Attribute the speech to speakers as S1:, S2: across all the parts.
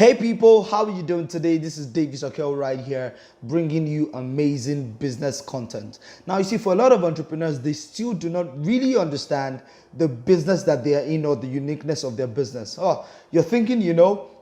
S1: Hey people, how are you doing today? This is Davis Okel right here, bringing you amazing business content. Now, you see, for a lot of entrepreneurs, they still do not really understand the business that they are in or the uniqueness of their business. Oh, you're thinking,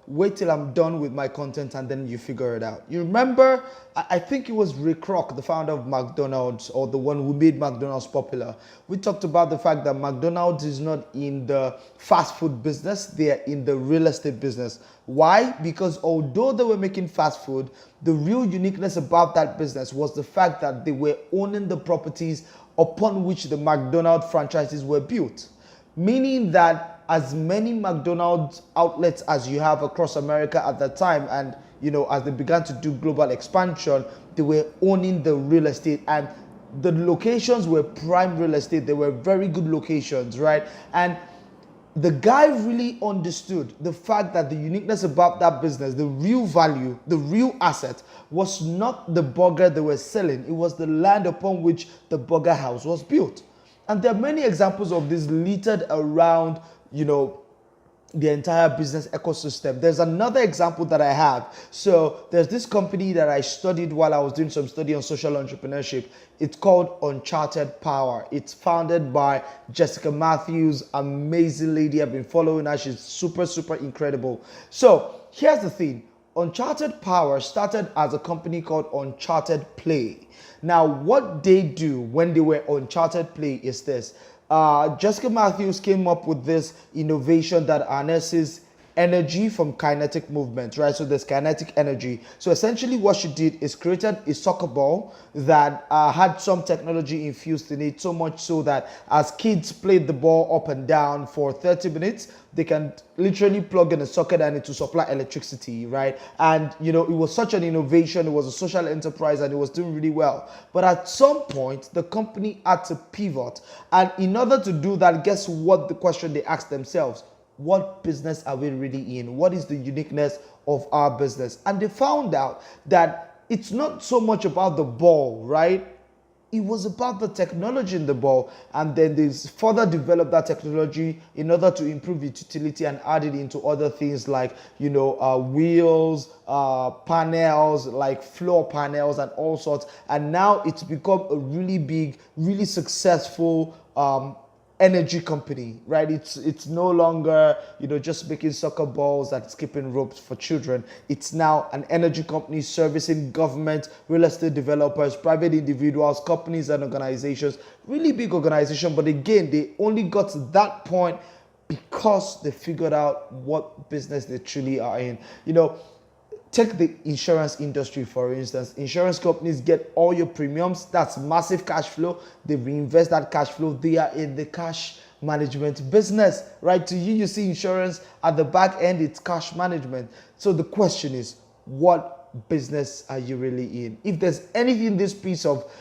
S1: wait till I'm done with my content and then you figure it out. You remember, I think it was Ray Kroc, the founder of McDonald's, or the one who made McDonald's popular. We talked about the fact that McDonald's is not in the fast food business, they are in the real estate business. Why? Because although they were making fast food, the real uniqueness about that business was the fact that they were owning the properties upon which the McDonald's franchises were built. Meaning that as many McDonald's outlets as you have across America at that time, and as they began to do global expansion, they were owning the real estate, and the locations were prime real estate. They were very good locations, right? And the guy really understood the fact that the uniqueness about that business, the real value, the real asset, was not the burger they were selling. It was the land upon which the burger house was built. And there are many examples of this littered around, the entire business ecosystem. There's another example that I have. So there's this company that I studied while I was doing some study on social entrepreneurship. It's called Uncharted Power. It's founded by Jessica Matthews, amazing lady. I've been following her. She's super, super incredible. So here's the thing. Uncharted Power started as a company called Uncharted Play. Now, what they do when they were Uncharted Play is this. Jessica Matthews came up with this innovation that harnesses energy from kinetic movement, right? So there's kinetic energy. So essentially what she did is created a soccer ball that had some technology infused in it, so much so that as kids played the ball up and down for 30 minutes, they can literally plug in a socket and it will supply electricity, right? And, it was such an innovation. It was a social enterprise and it was doing really well. But at some point, the company had to pivot. And in order to do that, guess what the question they asked themselves? What business are we really in? What is the uniqueness of our business? And they found out that it's not so much about the ball, right? It was about the technology in the ball, and then they further developed that technology in order to improve its utility and add it into other things like, wheels, panels, like floor panels and all sorts. And now it's become a really big, really successful energy company, right? It's no longer just making soccer balls and skipping ropes for children. It's now an energy company servicing government, real estate developers, private individuals, companies and organizations. Really big organization, but again, they only got to that point because they figured out what business they truly are in. Take the insurance industry, for instance. Insurance companies get all your premiums. That's massive cash flow. They reinvest that cash flow. They are in the cash management business, right? To you see insurance at the back end, it's cash management. So the question is, what business are you really in? If there's anything this piece of,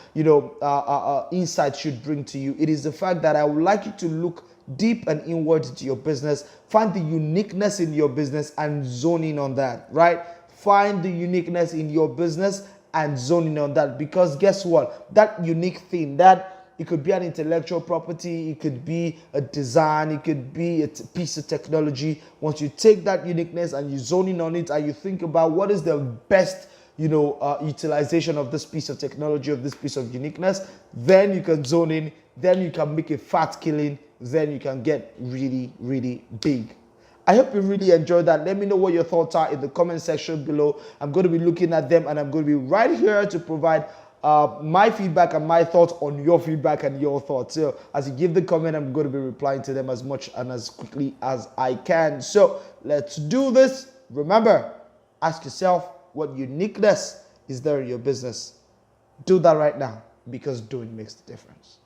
S1: insight should bring to you, it is the fact that I would like you to look deep and inward into your business, find the uniqueness in your business and zone in on that, right? Find the uniqueness in your business and zone in on that, because guess what? That unique thing, that it could be an intellectual property, it could be a design, it could be a piece of technology. Once you take that uniqueness and you zone in on it and you think about what is the best utilization of this piece of technology, of this piece of uniqueness, then you can zone in, then you can make a fat killing, then you can get really, really big. I hope you really enjoyed that. Let me know what your thoughts are in the comment section below. I'm going to be looking at them and I'm going to be right here to provide my feedback and my thoughts on your feedback and your thoughts. So as you give the comment, I'm going to be replying to them as much and as quickly as I can. So let's do this. Remember, ask yourself, what uniqueness is there in your business? Do that right now, because doing makes the difference.